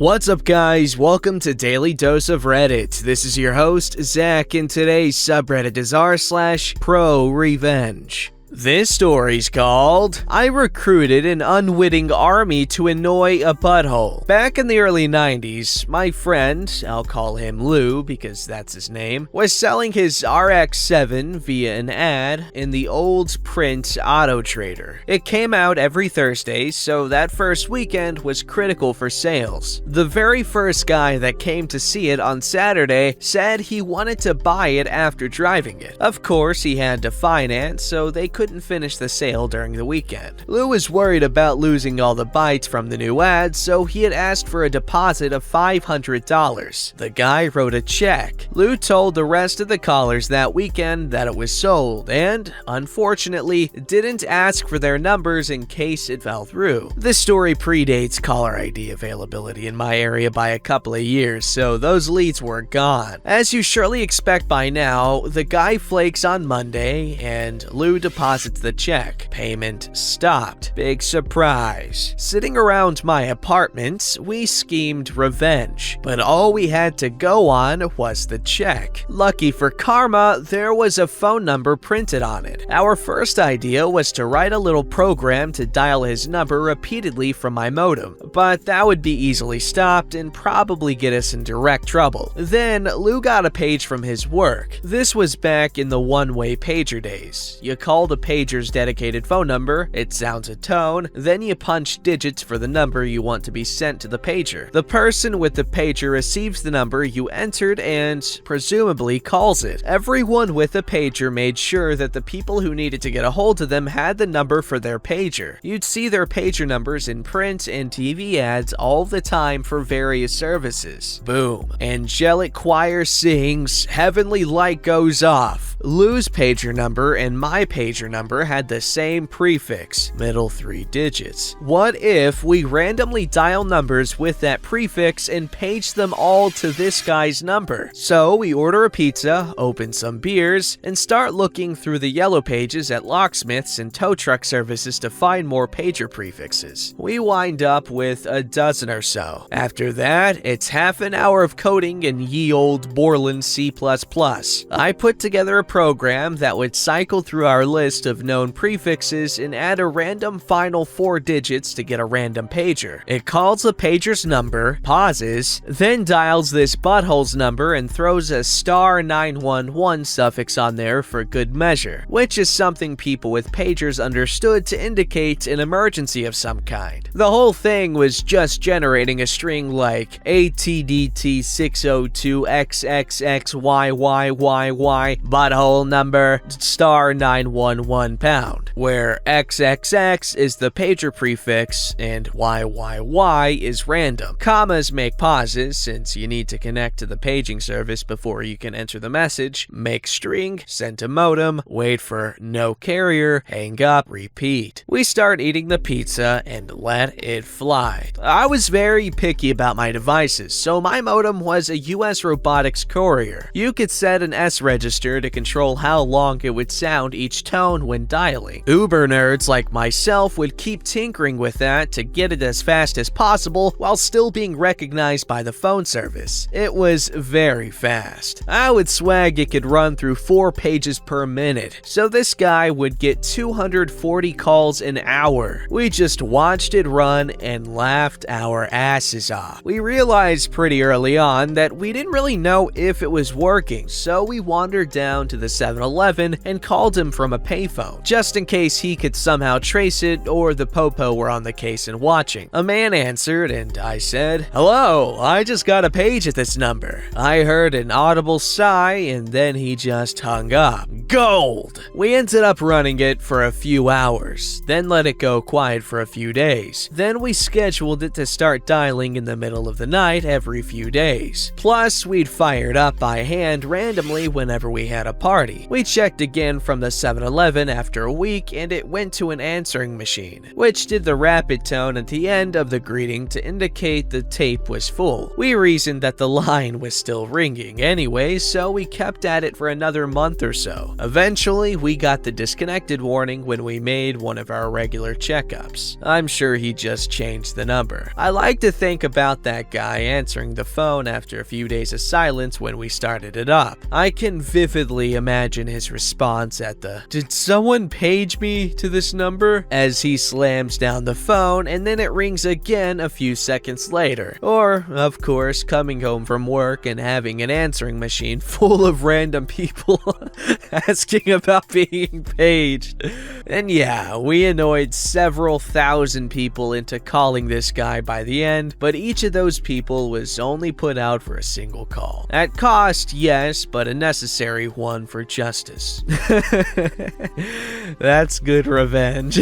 What's up, guys? Welcome to Daily Dose of Reddit. This is your host, Zach, and today's subreddit is r/ProRevenge. This story's called, I Recruited an Unwitting Army to Annoy a Butthole. Back in the early 90s, my friend, I'll call him Lou because that's his name, was selling his RX-7 via an ad in the old print Auto Trader. It came out every Thursday, so that first weekend was critical for sales. The very first guy that came to see it on Saturday said he wanted to buy it after driving it. Of course, he had to finance, so they couldn't finish the sale during the weekend. Lou was worried about losing all the bites from the new ad, so he had asked for a deposit of $500. The guy wrote a check. Lou told the rest of the callers that weekend that it was sold and, unfortunately, didn't ask for their numbers in case it fell through. This story predates caller ID availability in my area by a couple of years, so those leads were gone. As you surely expect by now, the guy flakes on Monday and Lou deposits the check. Payment stopped. Big surprise. Sitting around my apartment, we schemed revenge, but all we had to go on was the check. Lucky for karma, there was a phone number printed on it. Our first idea was to write a little program to dial his number repeatedly from my modem, but that would be easily stopped and probably get us in direct trouble. Then, Lou got a page from his work. This was back in the one-way pager days. You called a pager's dedicated phone number, it sounds a tone, then you punch digits for the number you want to be sent to the pager. The person with the pager receives the number you entered and presumably calls it. Everyone with a pager made sure that the people who needed to get a hold of them had the number for their pager. You'd see their pager numbers in print and TV ads all the time for various services. Boom. Angelic choir sings, heavenly light goes off. Lou's pager number and my pager number had the same prefix, middle 3 digits. What if we randomly dial numbers with that prefix and page them all to this guy's number? So we order a pizza, open some beers, and start looking through the yellow pages at locksmiths and tow truck services to find more pager prefixes. We wind up with a dozen or so. After that, it's half an hour of coding in ye old Borland C++. I put together a program that would cycle through our list of known prefixes and add a random final 4 digits to get a random pager. It calls the pager's number, pauses, then dials this butthole's number and throws a *911 suffix on there for good measure, which is something people with pagers understood to indicate an emergency of some kind. The whole thing was just generating a string like ATDT602XXXYYYY butthole number *911#, where XXX is the pager prefix and YYY is random. Commas make pauses since you need to connect to the paging service before you can enter the message, make string, send to modem, wait for no carrier, hang up, repeat. We start eating the pizza and let it fly. I was very picky about my devices, so my modem was a US Robotics Courier. You could set an S register to control how long it would sound each tone when dialing. Uber nerds like myself would keep tinkering with that to get it as fast as possible while still being recognized by the phone service. It was very fast. I would swag it could run through 4 pages per minute, so this guy would get 240 calls an hour. We just watched it run and laughed our asses off. We realized pretty early on that we didn't really know if it was working, so we wandered down to the 7-Eleven and called him from a payphone, just in case he could somehow trace it or the popo were on the case and watching. A man answered and I said, "Hello, I just got a page at this number." I heard an audible sigh and then he just hung up. Gold! We ended up running it for a few hours, then let it go quiet for a few days. Then we scheduled it to start dialing in the middle of the night every few days. Plus, we'd fire it up by hand randomly whenever we had a party. We checked again from the 7-Eleven after a week and it went to an answering machine, which did the rapid tone at the end of the greeting to indicate the tape was full. We reasoned that the line was still ringing anyway, so we kept at it for another month or so. Eventually, we got the disconnected warning when we made one of our regular checkups. I'm sure he just changed the number. I like to think about that guy answering the phone after a few days of silence when we started it up. I can vividly imagine his response at the "Did someone page me to this number?" as he slams down the phone and then it rings again a few seconds later. Or, of course, coming home from work and having an answering machine full of random people asking about being paged. And yeah, we annoyed several thousand people into calling this guy by the end, but each of those people was only put out for a single call. At cost, yes, but a necessary one for justice. That's good revenge.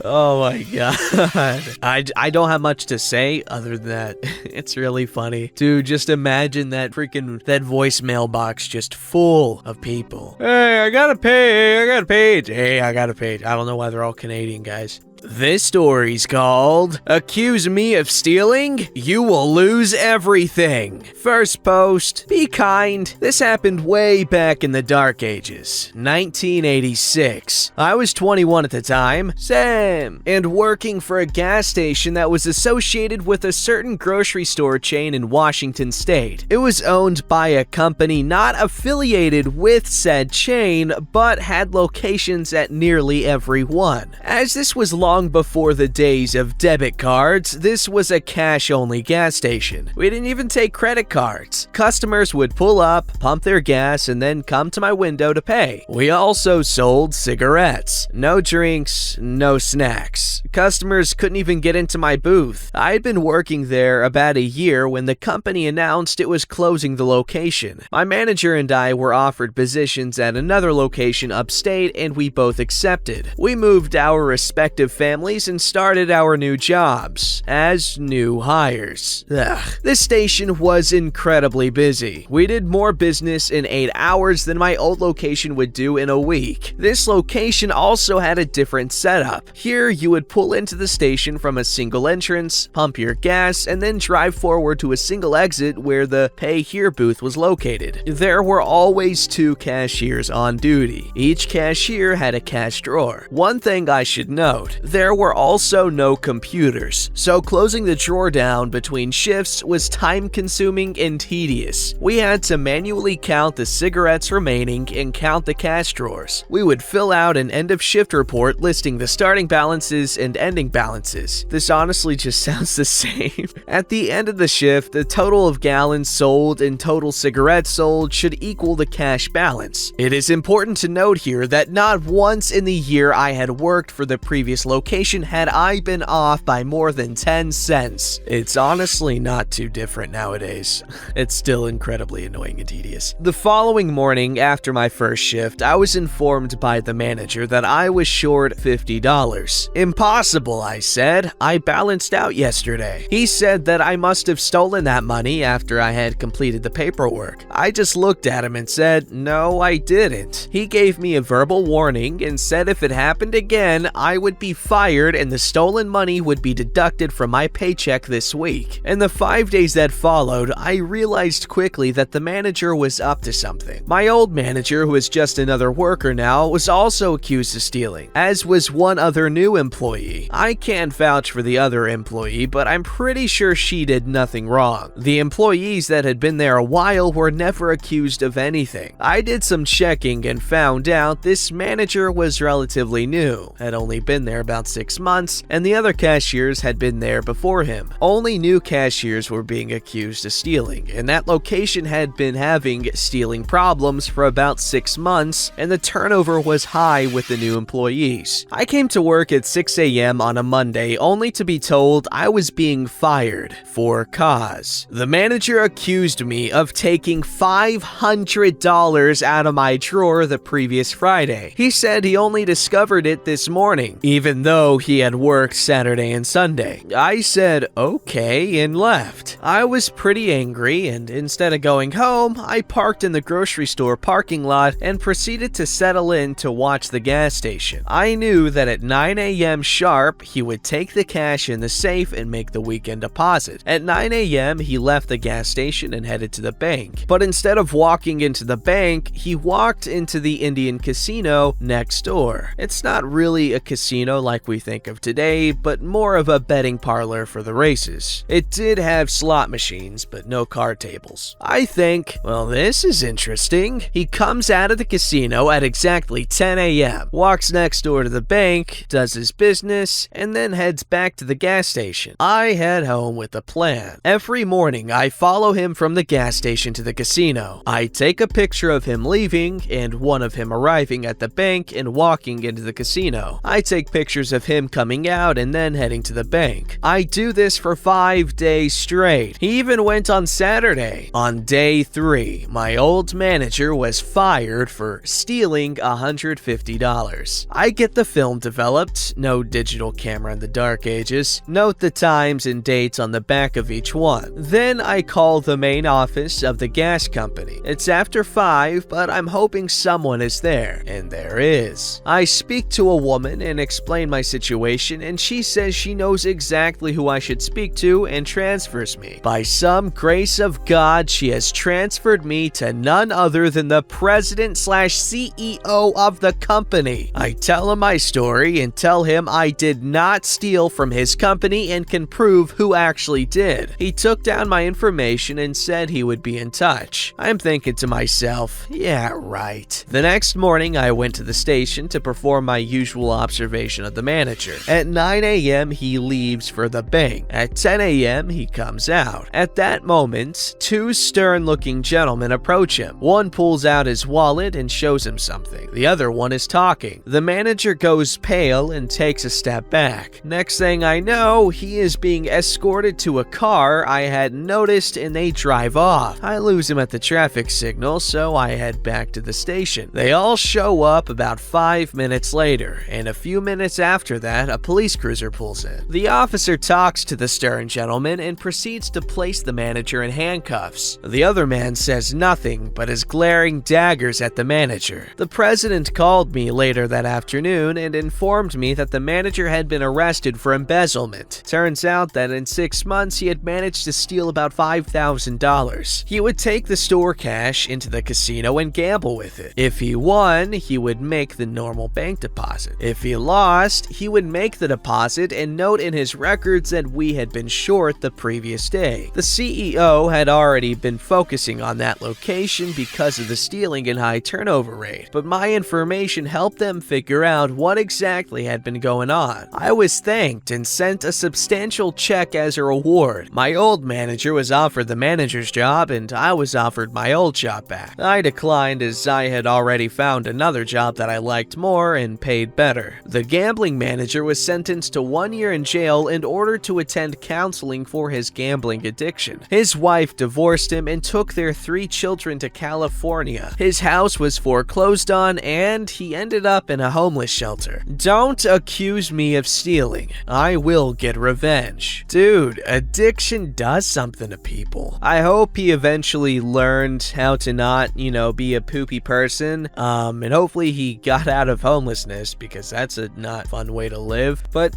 Oh my god. I don't have much to say other than that it's really funny. Dude, just imagine that voicemail box just full of people. Hey, I got a page. Hey, I got a page. I don't know why they're all Canadian, guys. This story's called Accuse Me of Stealing? You Will Lose Everything. First post, be kind. This happened way back in the dark ages, 1986. I was 21 at the time, Sam, and working for a gas station that was associated with a certain grocery store chain in Washington state. It was owned by a company not affiliated with said chain, but had locations at nearly every one. As this was long before the days of debit cards, this was a cash-only gas station. We didn't even take credit cards. Customers would pull up, pump their gas, and then come to my window to pay. We also sold cigarettes. No drinks, no snacks. Customers couldn't even get into my booth. I had been working there about a year when the company announced it was closing the location. My manager and I were offered positions at another location upstate, and we both accepted. We moved our respective families and started our new jobs as new hires. This station was incredibly busy. We did more business in 8 hours than my old location would do in a week. This location also had a different setup. Here, you would pull into the station from a single entrance, pump your gas, and then drive forward to a single exit where the Pay Here booth was located. There were always 2 cashiers on duty. Each cashier had a cash drawer. One thing I should note, there were also no computers, so closing the drawer down between shifts was time-consuming and tedious. We had to manually count the cigarettes remaining and count the cash drawers. We would fill out an end-of-shift report listing the starting balances and ending balances. This honestly just sounds the same. At the end of the shift, the total of gallons sold and total cigarettes sold should equal the cash balance. It is important to note here that not once in the year I had worked for the previous location had I been off by more than 10 cents. It's honestly not too different nowadays. It's still incredibly annoying and tedious. The following morning after my first shift, I was informed by the manager that I was short $50. Impossible, I said. I balanced out yesterday. He said that I must have stolen that money after I had completed the paperwork. I just looked at him and said, no, I didn't. He gave me a verbal warning and said if it happened again, I would be fired and the stolen money would be deducted from my paycheck this week. In the 5 days that followed, I realized quickly that the manager was up to something. My old manager, who is just another worker now, was also accused of stealing, as was one other new employee. I can't vouch for the other employee, but I'm pretty sure she did nothing wrong. The employees that had been there a while were never accused of anything. I did some checking and found out this manager was relatively new, had only been there about 6 months, and the other cashiers had been there before him. Only new cashiers were being accused of stealing, and that location had been having stealing problems for about 6 months, and the turnover was high with the new employees. I came to work at 6 a.m. on a Monday only to be told I was being fired for cause. The manager accused me of taking $500 out of my drawer the previous Friday. He said he only discovered it this morning. Even even though he had worked Saturday and Sunday. I said okay and left. I was pretty angry, and instead of going home, I parked in the grocery store parking lot and proceeded to settle in to watch the gas station. I knew that at 9 a.m. sharp, he would take the cash in the safe and make the weekend deposit. At 9 a.m., he left the gas station and headed to the bank. But instead of walking into the bank, he walked into the Indian casino next door. It's not really a casino like we think of today, but more of a betting parlor for the races. It did have slot machines, but no card tables. I think, well, this is interesting. He comes out of the casino at exactly 10 a.m., walks next door to the bank, does his business, and then heads back to the gas station. I head home with a plan. Every morning, I follow him from the gas station to the casino. I take a picture of him leaving and one of him arriving at the bank and walking into the casino. I take pictures of him coming out and then heading to the bank. I do this for 5 days straight. He even went on Saturday. On day 3, my old manager was fired for stealing $150. I get the film developed, no digital camera in the dark ages, note the times and dates on the back of each one. Then I call the main office of the gas company. It's after 5, but I'm hoping someone is there, and there is. I speak to a woman and explain my situation, and she says she knows exactly who I should speak to and transfers me. By some grace of God, she has transferred me to none other than the president/CEO of the company. I tell him my story and tell him I did not steal from his company and can prove who actually did. He took down my information and said he would be in touch. I'm thinking to myself, yeah, right. The next morning, I went to the station to perform my usual observation of the manager. At 9 a.m., he leaves for the bank. At 10 a.m., he comes out. At that moment, 2 stern-looking gentlemen approach him. One pulls out his wallet and shows him something. The other one is talking. The manager goes pale and takes a step back. Next thing I know, he is being escorted to a car I had noticed and they drive off. I lose him at the traffic signal, so I head back to the station. They all show up about 5 minutes later, and a few minutes after that, a police cruiser pulls in. The officer talks to the stern gentleman and proceeds to place the manager in handcuffs. The other man says nothing, but is glaring daggers at the manager. The president called me later that afternoon and informed me that the manager had been arrested for embezzlement. Turns out that in 6 months, he had managed to steal about $5,000. He would take the store cash into the casino and gamble with it. If he won, he would make the normal bank deposit. If he lost, he would make the deposit and note in his records that we had been short the previous day. The CEO had already been focusing on that location because of the stealing and high turnover rate, but my information helped them figure out what exactly had been going on. I was thanked and sent a substantial check as a reward. My old manager was offered the manager's job and I was offered my old job back. I declined as I had already found another job that I liked more and paid better. The gambling manager was sentenced to 1 year in jail in order to attend counseling for his gambling addiction. His wife divorced him and took their 3 children to California. His house was foreclosed on and he ended up in a homeless shelter. Don't accuse me of stealing. I will get revenge. Dude, addiction does something to people. I hope he eventually learned how to not, be a poopy person. And hopefully he got out of homelessness because that's a not fun way to live. But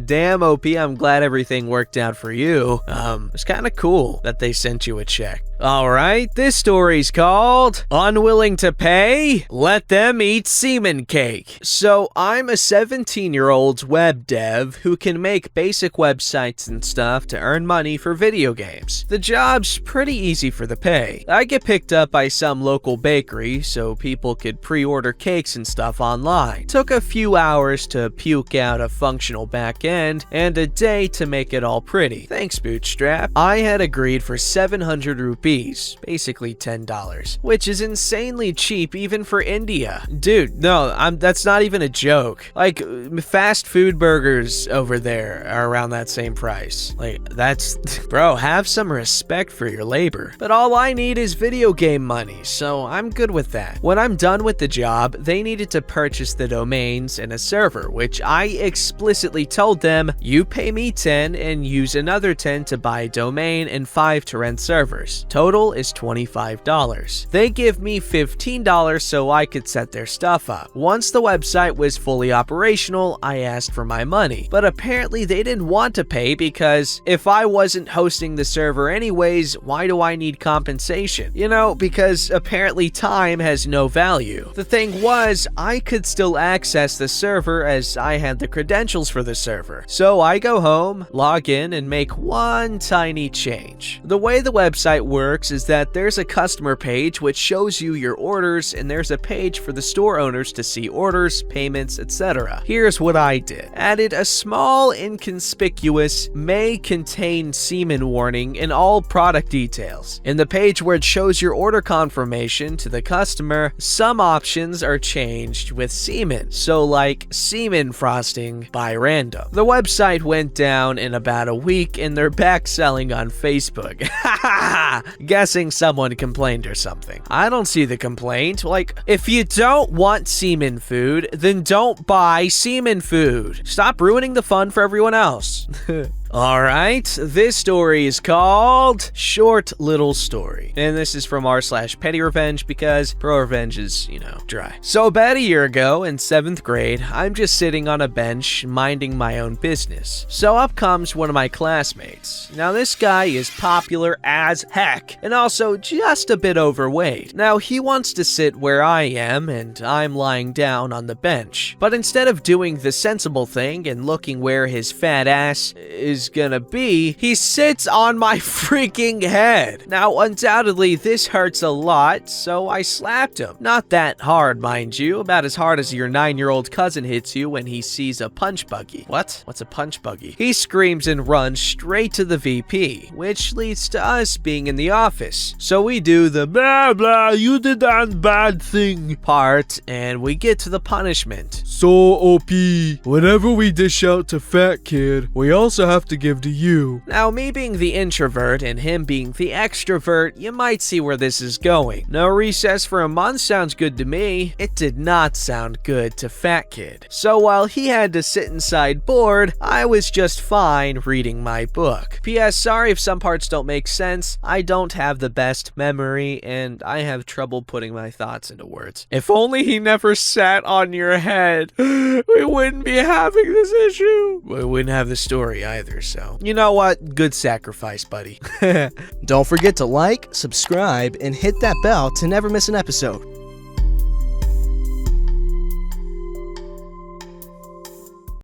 damn, OP, I'm glad everything worked out for you. It's kind of cool that they sent you a check. Alright, this story's called Unwilling to Pay? Let Them Eat Semen Cake. So, I'm a 17-year-old web dev who can make basic websites and stuff to earn money for video games. The job's pretty easy for the pay. I get picked up by some local bakery so people could pre-order cakes and stuff online. Took a few hours to puke out a functional back end and a day to make it all pretty. Thanks, Bootstrap. I had agreed for 700 rupees rupees, basically $10, which is insanely cheap even for India. Dude, no, that's not even a joke. Like, fast food burgers over there are around that same price. Like, that's, bro, have some respect for your labor. But all I need is video game money, so I'm good with that. When I'm done with the job, they needed to purchase the domains and a server, which I explicitly told them, you pay me 10 and use another 10 to buy a domain and 5 to rent servers. Total is $25. They give me $15 so I could set their stuff up. Once the website was fully operational, I asked for my money, but apparently they didn't want to pay because if I wasn't hosting the server anyways, why do I need compensation? You know, because apparently time has no value. The thing was, I could still access the server as I had the credentials for the server. So I go home, log in, and make one tiny change. The way the website works is that there's a customer page which shows you your orders, and there's a page for the store owners to see orders, payments, etc. Here's what I did. Added a small inconspicuous may contain semen warning in all product details. In the page where it shows your order confirmation to the customer, some options are changed with semen, so like semen frosting by random. The website went down in about a week and they're back selling on Facebook. Guessing someone complained or something. I don't see the complaint. Like, if you don't want semen food, then don't buy semen food. Stop ruining the fun for everyone else. Alright, this story is called Short Little Story. And this is from r/PettyRevenge because ProRevenge is, you know, dry. So about a year ago, in 7th grade, I'm just sitting on a bench minding my own business. So up comes one of my classmates. Now this guy is popular as heck, and also just a bit overweight. Now he wants to sit where I am, and I'm lying down on the bench. But instead of doing the sensible thing and looking where his fat ass is gonna be, he sits on my freaking head. Now, undoubtedly, this hurts a lot, so I slapped him. Not that hard, mind you, about as hard as your 9-year-old cousin hits you when he sees a punch buggy. What? What's a punch buggy? He screams and runs straight to the VP, which leads to us being in the office. So we do the blah blah, you did that bad thing part, and we get to the punishment. So OP, whenever we dish out to Fat Kid, we also have to give to you. Now, me being the introvert and him being the extrovert, you might see where this is going. No recess for a month sounds good to me. It did not sound good to Fat Kid. So while he had to sit inside bored, I was just fine reading my book. P.S. Sorry if some parts don't make sense. I don't have the best memory and I have trouble putting my thoughts into words. If only he never sat on your head, we wouldn't be having this issue. We wouldn't have the story either. So, you know what? Good sacrifice, buddy. Don't forget to like, subscribe, and hit that bell to never miss an episode.